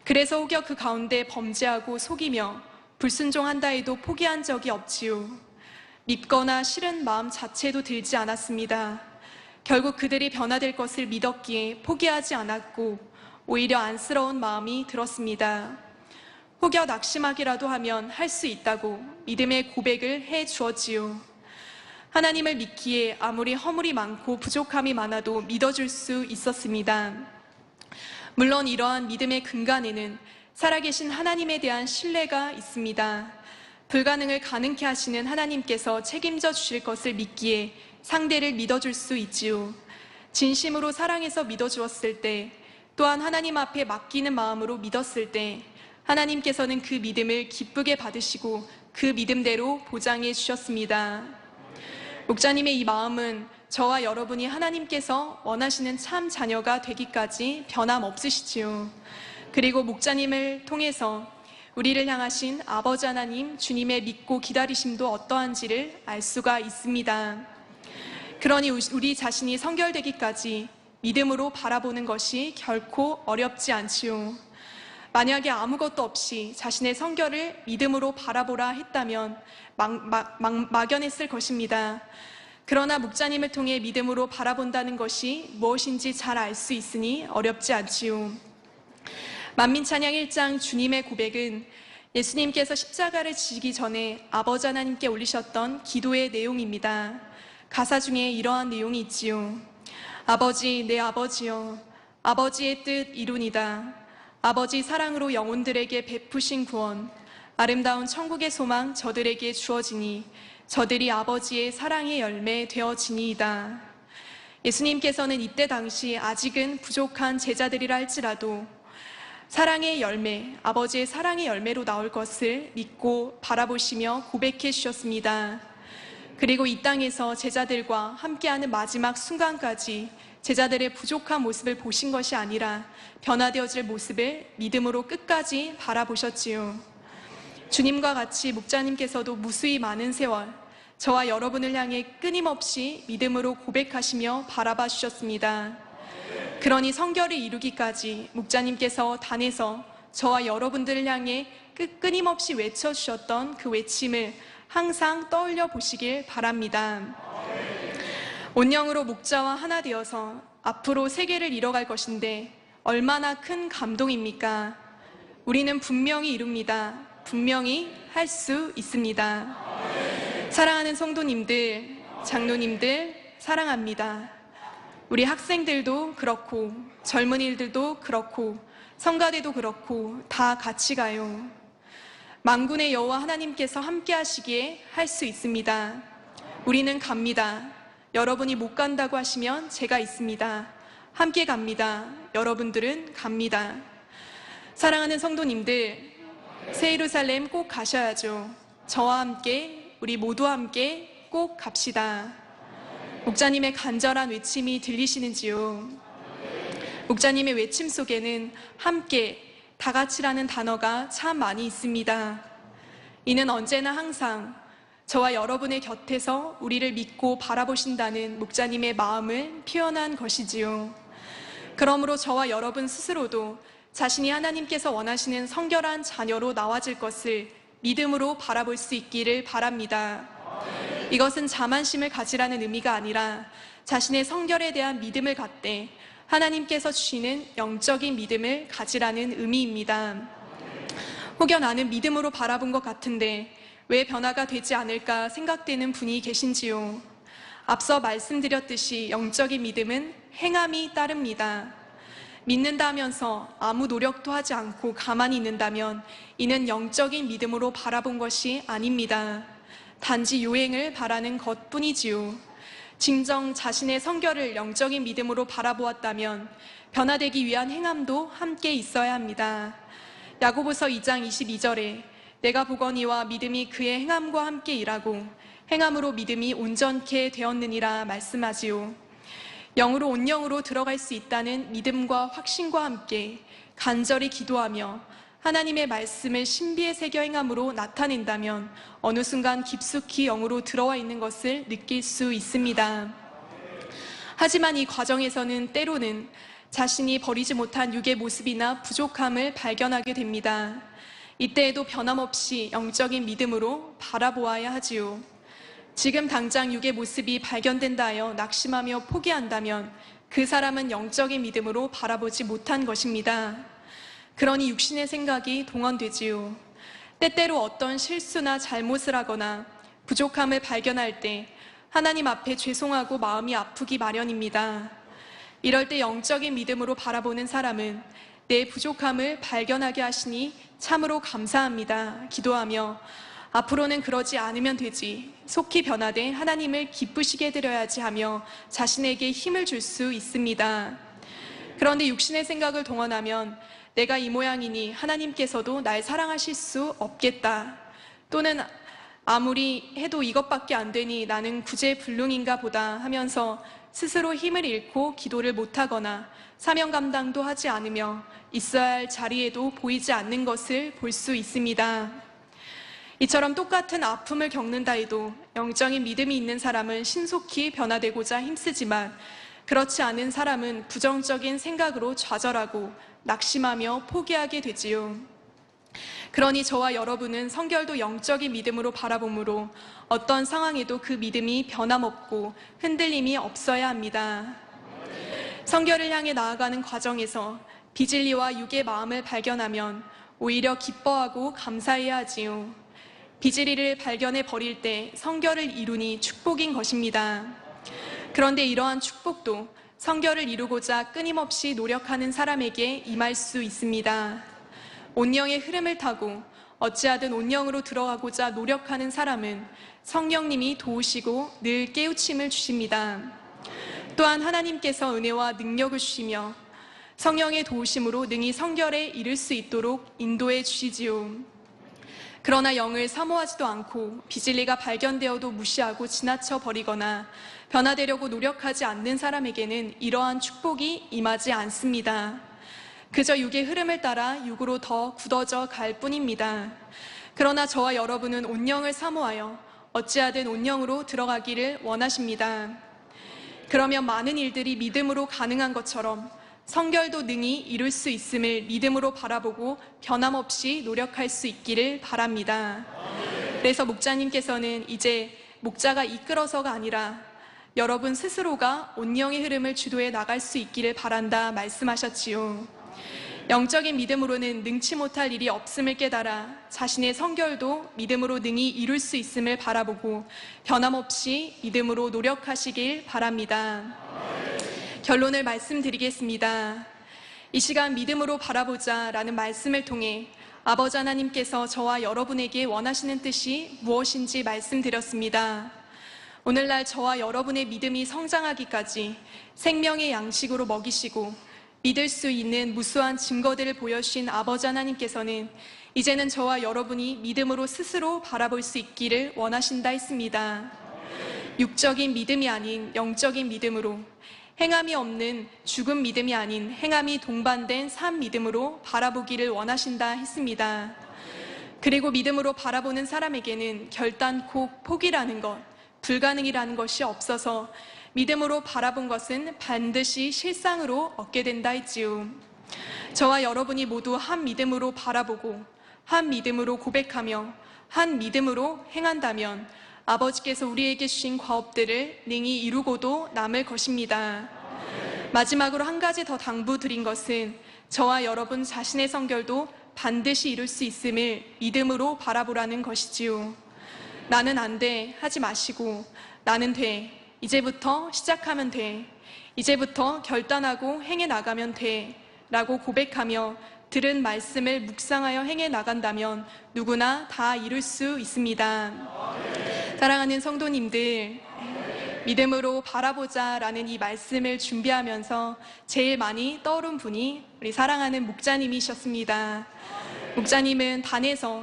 그래서 혹여 그 가운데 범죄하고 속이며 불순종한다 해도 포기한 적이 없지요. 밉거나 싫은 마음 자체도 들지 않았습니다. 결국 그들이 변화될 것을 믿었기에 포기하지 않았고 오히려 안쓰러운 마음이 들었습니다. 혹여 낙심하기라도 하면 할 수 있다고 믿음의 고백을 해 주었지요. 하나님을 믿기에 아무리 허물이 많고 부족함이 많아도 믿어줄 수 있었습니다. 물론 이러한 믿음의 근간에는 살아계신 하나님에 대한 신뢰가 있습니다. 불가능을 가능케 하시는 하나님께서 책임져 주실 것을 믿기에 상대를 믿어줄 수 있지요. 진심으로 사랑해서 믿어주었을 때, 또한 하나님 앞에 맡기는 마음으로 믿었을 때 하나님께서는 그 믿음을 기쁘게 받으시고 그 믿음대로 보장해 주셨습니다. 목자님의 이 마음은 저와 여러분이 하나님께서 원하시는 참 자녀가 되기까지 변함없으시지요. 그리고 목자님을 통해서 우리를 향하신 아버지 하나님 주님의 믿고 기다리심도 어떠한지를 알 수가 있습니다. 그러니 우리 자신이 성결되기까지 믿음으로 바라보는 것이 결코 어렵지 않지요. 만약에 아무것도 없이 자신의 성결을 믿음으로 바라보라 했다면 막연했을 것입니다. 그러나 목자님을 통해 믿음으로 바라본다는 것이 무엇인지 잘 알 수 있으니 어렵지 않지요. 만민찬양 1장 주님의 고백은 예수님께서 십자가를 지시기 전에 아버지 하나님께 올리셨던 기도의 내용입니다. 가사 중에 이러한 내용이 있지요. 아버지, 내 아버지여, 아버지의 뜻 이루니다. 아버지 사랑으로 영혼들에게 베푸신 구원, 아름다운 천국의 소망 저들에게 주어지니 저들이 아버지의 사랑의 열매 되어지니이다. 예수님께서는 이때 당시 아직은 부족한 제자들이라 할지라도 사랑의 열매, 아버지의 사랑의 열매로 나올 것을 믿고 바라보시며 고백해 주셨습니다. 그리고 이 땅에서 제자들과 함께하는 마지막 순간까지 제자들의 부족한 모습을 보신 것이 아니라 변화되어질 모습을 믿음으로 끝까지 바라보셨지요. 주님과 같이 목자님께서도 무수히 많은 세월 저와 여러분을 향해 끊임없이 믿음으로 고백하시며 바라봐 주셨습니다. 그러니 성결을 이루기까지 목자님께서 단에서 저와 여러분들을 향해 끊임없이 외쳐주셨던 그 외침을 항상 떠올려 보시길 바랍니다. 온 영으로 목자와 하나 되어서 앞으로 세계를 이뤄갈 것인데 얼마나 큰 감동입니까? 우리는 분명히 이룹니다. 분명히 할 수 있습니다. 사랑하는 성도님들, 장로님들 사랑합니다. 우리 학생들도 그렇고 젊은이들도 그렇고 성가대도 그렇고 다 같이 가요. 만군의 여호와 하나님께서 함께 하시기에 할 수 있습니다. 우리는 갑니다. 여러분이 못 간다고 하시면 제가 있습니다. 함께 갑니다. 여러분들은 갑니다. 사랑하는 성도님들, 새 예루살렘 꼭 가셔야죠. 저와 함께, 우리 모두와 함께 꼭 갑시다. 목자님의 간절한 외침이 들리시는지요? 목자님의 외침 속에는 함께, 다 같이라는 단어가 참 많이 있습니다. 이는 언제나 항상 저와 여러분의 곁에서 우리를 믿고 바라보신다는 목자님의 마음을 표현한 것이지요. 그러므로 저와 여러분 스스로도 자신이 하나님께서 원하시는 성결한 자녀로 나와질 것을 믿음으로 바라볼 수 있기를 바랍니다. 이것은 자만심을 가지라는 의미가 아니라 자신의 성결에 대한 믿음을 갖되 하나님께서 주시는 영적인 믿음을 가지라는 의미입니다. 혹여 나는 믿음으로 바라본 것 같은데 왜 변화가 되지 않을까 생각되는 분이 계신지요? 앞서 말씀드렸듯이 영적인 믿음은 행함이 따릅니다. 믿는다면서 아무 노력도 하지 않고 가만히 있는다면 이는 영적인 믿음으로 바라본 것이 아닙니다. 단지 요행을 바라는 것뿐이지요. 진정 자신의 성결을 영적인 믿음으로 바라보았다면 변화되기 위한 행함도 함께 있어야 합니다. 야고보서 2장 22절에 내가 보거니와 믿음이 그의 행함과 함께 일하고 행함으로 믿음이 온전케 되었느니라 말씀하지요. 영으로 온 영으로 들어갈 수 있다는 믿음과 확신과 함께 간절히 기도하며 하나님의 말씀을 신비에 새겨 행함으로 나타낸다면 어느 순간 깊숙이 영으로 들어와 있는 것을 느낄 수 있습니다. 하지만 이 과정에서는 때로는 자신이 버리지 못한 육의 모습이나 부족함을 발견하게 됩니다. 이때에도 변함없이 영적인 믿음으로 바라보아야 하지요. 지금 당장 육의 모습이 발견된다 하여 낙심하며 포기한다면 그 사람은 영적인 믿음으로 바라보지 못한 것입니다. 그러니 육신의 생각이 동원되지요. 때때로 어떤 실수나 잘못을 하거나 부족함을 발견할 때 하나님 앞에 죄송하고 마음이 아프기 마련입니다. 이럴 때 영적인 믿음으로 바라보는 사람은 내 부족함을 발견하게 하시니 참으로 감사합니다. 기도하며 앞으로는 그러지 않으면 되지. 속히 변화돼 하나님을 기쁘시게 드려야지 하며 자신에게 힘을 줄 수 있습니다. 그런데 육신의 생각을 동원하면 내가 이 모양이니 하나님께서도 날 사랑하실 수 없겠다. 또는 아무리 해도 이것밖에 안 되니 나는 구제불능인가 보다 하면서 스스로 힘을 잃고 기도를 못하거나 사명 감당도 하지 않으며 있어야 할 자리에도 보이지 않는 것을 볼 수 있습니다. 이처럼 똑같은 아픔을 겪는다 해도 영적인 믿음이 있는 사람은 신속히 변화되고자 힘쓰지만 그렇지 않은 사람은 부정적인 생각으로 좌절하고 낙심하며 포기하게 되지요. 그러니 저와 여러분은 성결도 영적인 믿음으로 바라보므로 어떤 상황에도 그 믿음이 변함없고 흔들림이 없어야 합니다. 성결을 향해 나아가는 과정에서 비진리와 육의 마음을 발견하면 오히려 기뻐하고 감사해야 하지요. 비진리를 발견해 버릴 때 성결을 이루니 축복인 것입니다. 그런데 이러한 축복도 성결을 이루고자 끊임없이 노력하는 사람에게 임할 수 있습니다. 온영의 흐름을 타고 어찌하든 온영으로 들어가고자 노력하는 사람은 성령님이 도우시고 늘 깨우침을 주십니다. 또한 하나님께서 은혜와 능력을 주시며 성령의 도우심으로 능히 성결에 이를 수 있도록 인도해 주시지요. 그러나 영을 사모하지도 않고 비진리가 발견되어도 무시하고 지나쳐 버리거나 변화되려고 노력하지 않는 사람에게는 이러한 축복이 임하지 않습니다. 그저 육의 흐름을 따라 육으로 더 굳어져 갈 뿐입니다. 그러나 저와 여러분은 온영을 사모하여 어찌하든 온영으로 들어가기를 원하십니다. 그러면 많은 일들이 믿음으로 가능한 것처럼 성결도 능히 이룰 수 있음을 믿음으로 바라보고 변함없이 노력할 수 있기를 바랍니다. 그래서 목자님께서는 이제 목자가 이끌어서가 아니라 여러분 스스로가 온영의 흐름을 주도해 나갈 수 있기를 바란다 말씀하셨지요. 영적인 믿음으로는 능치 못할 일이 없음을 깨달아 자신의 성결도 믿음으로 능히 이룰 수 있음을 바라보고 변함없이 믿음으로 노력하시길 바랍니다. 결론을 말씀드리겠습니다. 이 시간 믿음으로 바라보자 라는 말씀을 통해 아버지 하나님께서 저와 여러분에게 원하시는 뜻이 무엇인지 말씀드렸습니다. 오늘날 저와 여러분의 믿음이 성장하기까지 생명의 양식으로 먹이시고 믿을 수 있는 무수한 증거들을 보여주신 아버지 하나님께서는 이제는 저와 여러분이 믿음으로 스스로 바라볼 수 있기를 원하신다 했습니다. 육적인 믿음이 아닌 영적인 믿음으로, 행함이 없는 죽은 믿음이 아닌 행함이 동반된 산 믿음으로 바라보기를 원하신다 했습니다. 그리고 믿음으로 바라보는 사람에게는 결단코 포기라는 것, 불가능이라는 것이 없어서 믿음으로 바라본 것은 반드시 실상으로 얻게 된다 했지요. 저와 여러분이 모두 한 믿음으로 바라보고 한 믿음으로 고백하며 한 믿음으로 행한다면 아버지께서 우리에게 주신 과업들을 능히 이루고도 남을 것입니다. 마지막으로 한 가지 더 당부드린 것은 저와 여러분 자신의 성결도 반드시 이룰 수 있음을 믿음으로 바라보라는 것이지요. 나는 안 돼 하지 마시고 나는 돼. 이제부터 시작하면 돼. 이제부터 결단하고 행해 나가면 돼. 라고 고백하며 들은 말씀을 묵상하여 행해 나간다면 누구나 다 이룰 수 있습니다. 사랑하는 성도님들, 믿음으로 바라보자라는 이 말씀을 준비하면서 제일 많이 떠오른 분이 우리 사랑하는 목자님이셨습니다. 목자님은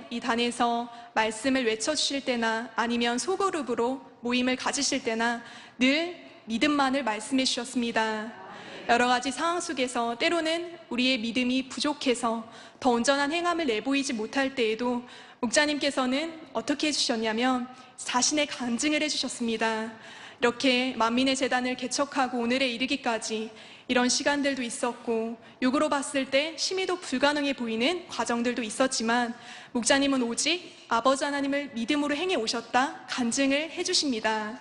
이 단에서 말씀을 외쳐주실 때나 아니면 소그룹으로 모임을 가지실 때나 늘 믿음만을 말씀해 주셨습니다. 여러 가지 상황 속에서 때로는 우리의 믿음이 부족해서 더 온전한 행함을 내보이지 못할 때에도 목자님께서는 어떻게 해주셨냐면 자신의 간증을 해주셨습니다. 이렇게 만민의 재단을 개척하고 오늘에 이르기까지 이런 시간들도 있었고 육으로 봤을 때 심히도 불가능해 보이는 과정들도 있었지만 목자님은 오직 아버지 하나님을 믿음으로 행해 오셨다 간증을 해주십니다.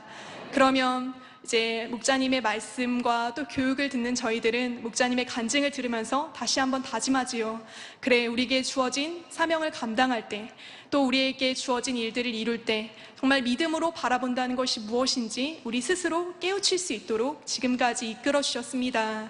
그러면 이제 목자님의 말씀과 또 교육을 듣는 저희들은 목자님의 간증을 들으면서 다시 한번 다짐하지요. 그래, 우리에게 주어진 사명을 감당할 때, 또 우리에게 주어진 일들을 이룰 때 정말 믿음으로 바라본다는 것이 무엇인지 우리 스스로 깨우칠 수 있도록 지금까지 이끌어 주셨습니다.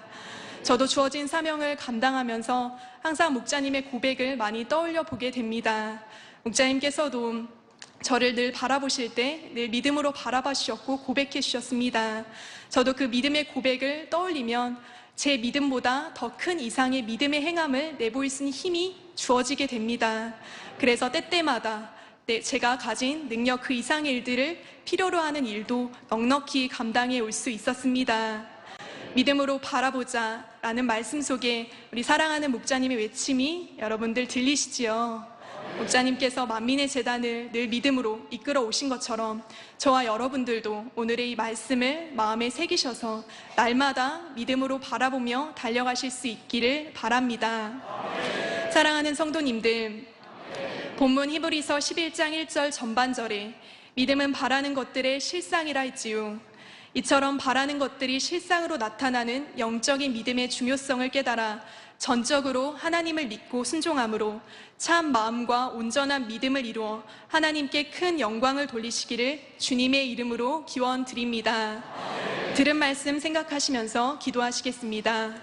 저도 주어진 사명을 감당하면서 항상 목자님의 고백을 많이 떠올려 보게 됩니다. 목자님께서도 저를 늘 바라보실 때 늘 믿음으로 바라봐 주셨고 고백해 주셨습니다. 저도 그 믿음의 고백을 떠올리면 제 믿음보다 더 큰 이상의 믿음의 행함을 내보일 수 있는 힘이 주어지게 됩니다. 그래서 때때마다 제가 가진 능력 그 이상의 일들을 필요로 하는 일도 넉넉히 감당해 올 수 있었습니다. 믿음으로 바라보자 라는 말씀 속에 우리 사랑하는 목자님의 외침이 여러분들 들리시지요? 목자님께서 만민의 재단을 늘 믿음으로 이끌어 오신 것처럼 저와 여러분들도 오늘의 이 말씀을 마음에 새기셔서 날마다 믿음으로 바라보며 달려가실 수 있기를 바랍니다. 사랑하는 성도님들, 본문 히브리서 11장 1절 전반절에 믿음은 바라는 것들의 실상이라 했지요. 이처럼 바라는 것들이 실상으로 나타나는 영적인 믿음의 중요성을 깨달아 전적으로 하나님을 믿고 순종함으로 참 마음과 온전한 믿음을 이루어 하나님께 큰 영광을 돌리시기를 주님의 이름으로 기원드립니다. 들은 말씀 생각하시면서 기도하시겠습니다.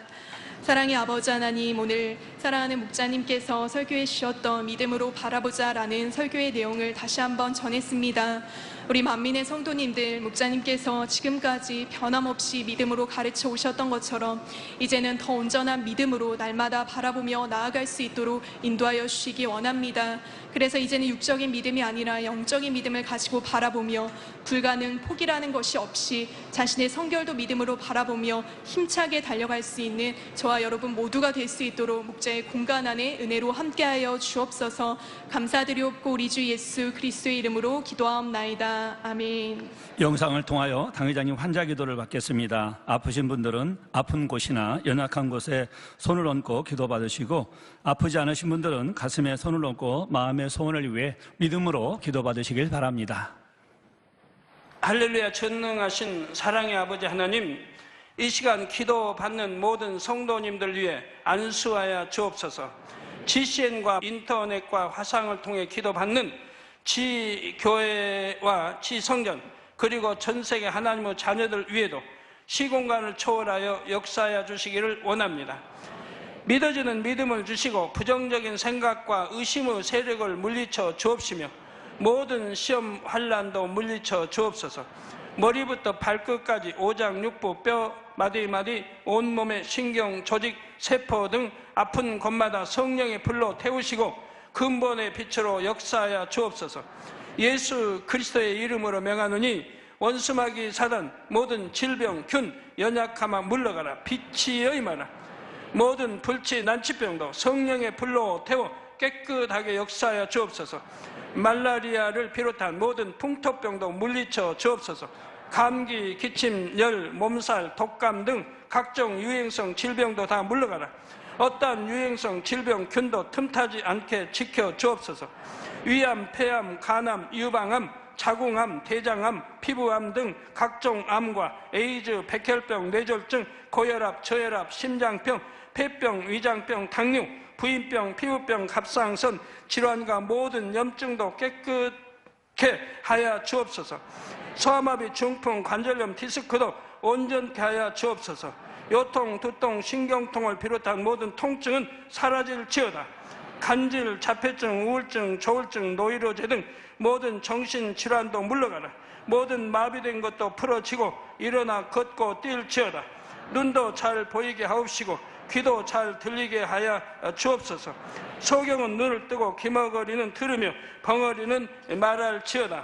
사랑의 아버지 하나님, 오늘 사랑하는 목자님께서 설교해 주셨던 믿음으로 바라보자라는 설교의 내용을 다시 한번 전했습니다. 우리 만민의 성도님들, 목자님께서 지금까지 변함없이 믿음으로 가르쳐 오셨던 것처럼 이제는 더 온전한 믿음으로 날마다 바라보며 나아갈 수 있도록 인도하여 주시기 원합니다. 그래서 이제는 육적인 믿음이 아니라 영적인 믿음을 가지고 바라보며 불가능, 포기라는 것이 없이 자신의 성결도 믿음으로 바라보며 힘차게 달려갈 수 있는 저와 여러분 모두가 될 수 있도록 목자의 공간 안에 은혜로 함께하여 주옵소서. 감사드리옵고 우리 주 예수 그리스도의 이름으로 기도하옵나이다. 아멘. 영상을 통하여 당회장님 환자 기도를 받겠습니다. 아프신 분들은 아픈 곳이나 연약한 곳에 손을 얹고 기도받으시고, 아프지 않으신 분들은 가슴에 손을 얹고 마음의 소원을 위해 믿음으로 기도받으시길 바랍니다. 할렐루야. 전능하신 사랑의 아버지 하나님, 이 시간 기도받는 모든 성도님들 위해 안수하여 주옵소서. GCN과 인터넷과 화상을 통해 기도받는 지교회와 지성전, 그리고 전세계 하나님의 자녀들 위에도 시공간을 초월하여 역사하여 주시기를 원합니다. 믿어지는 믿음을 주시고 부정적인 생각과 의심의 세력을 물리쳐 주옵시며 모든 시험 환난도 물리쳐 주옵소서. 머리부터 발끝까지 오장육부 뼈 마디마디 온몸의 신경 조직 세포 등 아픈 곳마다 성령의 불로 태우시고 근본의 빛으로 역사하여 주옵소서. 예수 그리스도의 이름으로 명하노니 원수마귀 사단 모든 질병 균 연약함아 물러가라. 빛이 임하라. 모든 불치 난치병도 성령의 불로 태워 깨끗하게 역사하여 주옵소서. 말라리아를 비롯한 모든 풍토병도 물리쳐 주옵소서. 감기, 기침, 열, 몸살, 독감 등 각종 유행성 질병도 다 물러가라. 어떠한 유행성 질병 균도 틈타지 않게 지켜 주옵소서. 위암, 폐암, 간암, 유방암, 자궁암, 대장암, 피부암 등 각종 암과 에이즈, 백혈병, 뇌졸중, 고혈압, 저혈압, 심장병, 폐병, 위장병, 당뇨, 부인병, 피부병, 갑상선 질환과 모든 염증도 깨끗게 하여 주옵소서. 소아마비, 중풍, 관절염, 디스크도 온전케 하여 주옵소서. 요통, 두통, 신경통을 비롯한 모든 통증은 사라질지어다. 간질, 자폐증, 우울증, 조울증, 노이로제 등 모든 정신질환도 물러가라. 모든 마비된 것도 풀어지고 일어나 걷고 뛸지어다. 눈도 잘 보이게 하옵시고 귀도 잘 들리게 하여 주옵소서. 소경은 눈을 뜨고 기머거리는 들으며 벙어리는 말할지어다.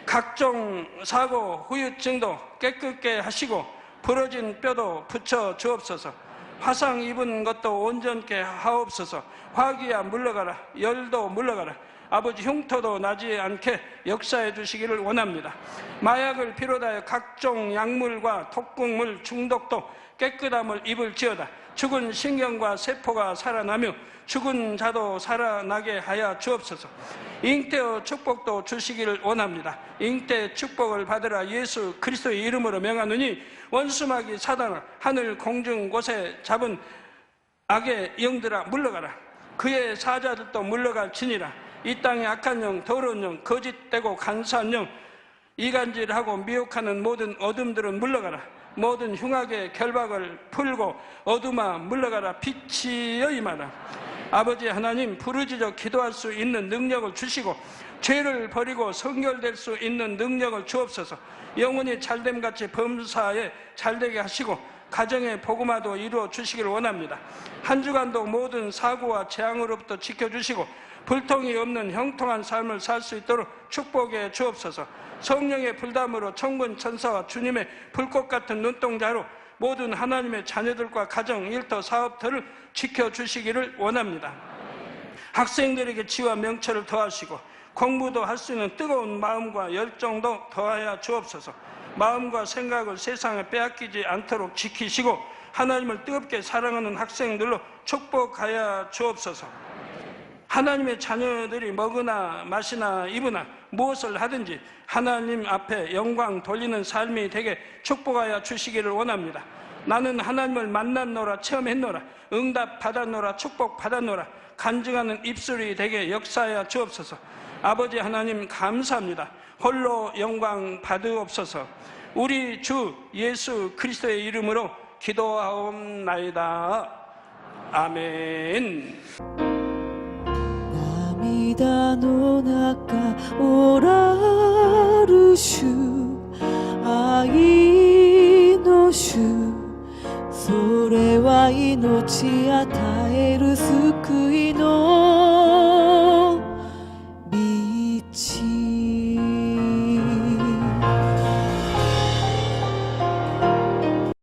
각종 사고, 후유증도 깨끗게 하시고 부러진 뼈도 붙여 주옵소서. 화상 입은 것도 온전케 하옵소서. 화기야 물러가라. 열도 물러가라. 아버지 흉터도 나지 않게 역사해 주시기를 원합니다. 마약을 비롯하여 각종 약물과 독극물 중독도 깨끗함을 입을지어다. 죽은 신경과 세포가 살아나며 죽은 자도 살아나게 하여 주옵소서. 잉태의 축복도 주시기를 원합니다. 잉태 축복을 받으라. 예수 그리스도의 이름으로 명하노니 원수마귀 사단아 하늘 공중 곳에 잡은 악의 영들아 물러가라. 그의 사자들도 물러갈지니라. 이 땅의 악한 영, 더러운 영, 거짓되고 간사한 영, 이간질하고 미혹하는 모든 어둠들은 물러가라. 모든 흉악의 결박을 풀고 어둠아 물러가라. 빛이여 임하라. 아버지 하나님, 부르짖어 기도할 수 있는 능력을 주시고 죄를 버리고 성결될 수 있는 능력을 주옵소서. 영혼이 잘됨같이 범사에 잘되게 하시고 가정의 복음화도 이루어 주시기를 원합니다. 한 주간도 모든 사고와 재앙으로부터 지켜주시고 불통이 없는 형통한 삶을 살 수 있도록 축복해 주옵소서. 성령의 불담으로 천군 천사와 주님의 불꽃 같은 눈동자로 모든 하나님의 자녀들과 가정, 일터, 사업터를 지켜주시기를 원합니다. 학생들에게 지와 명철을 더하시고 공부도 할 수 있는 뜨거운 마음과 열정도 더하여 주옵소서. 마음과 생각을 세상에 빼앗기지 않도록 지키시고 하나님을 뜨겁게 사랑하는 학생들로 축복하여 주옵소서. 하나님의 자녀들이 먹으나 마시나 입으나 무엇을 하든지 하나님 앞에 영광 돌리는 삶이 되게 축복하여 주시기를 원합니다. 나는 하나님을 만났노라, 체험했노라, 응답 받았노라, 축복 받았노라, 간증하는 입술이 되게 역사하여 주옵소서. 아버지 하나님 감사합니다. 홀로 영광 받으옵소서. 우리 주 예수 그리스도의 이름으로 기도하옵나이다. 아멘. 涙の中おらる主、愛の主、それは命与える救いの道。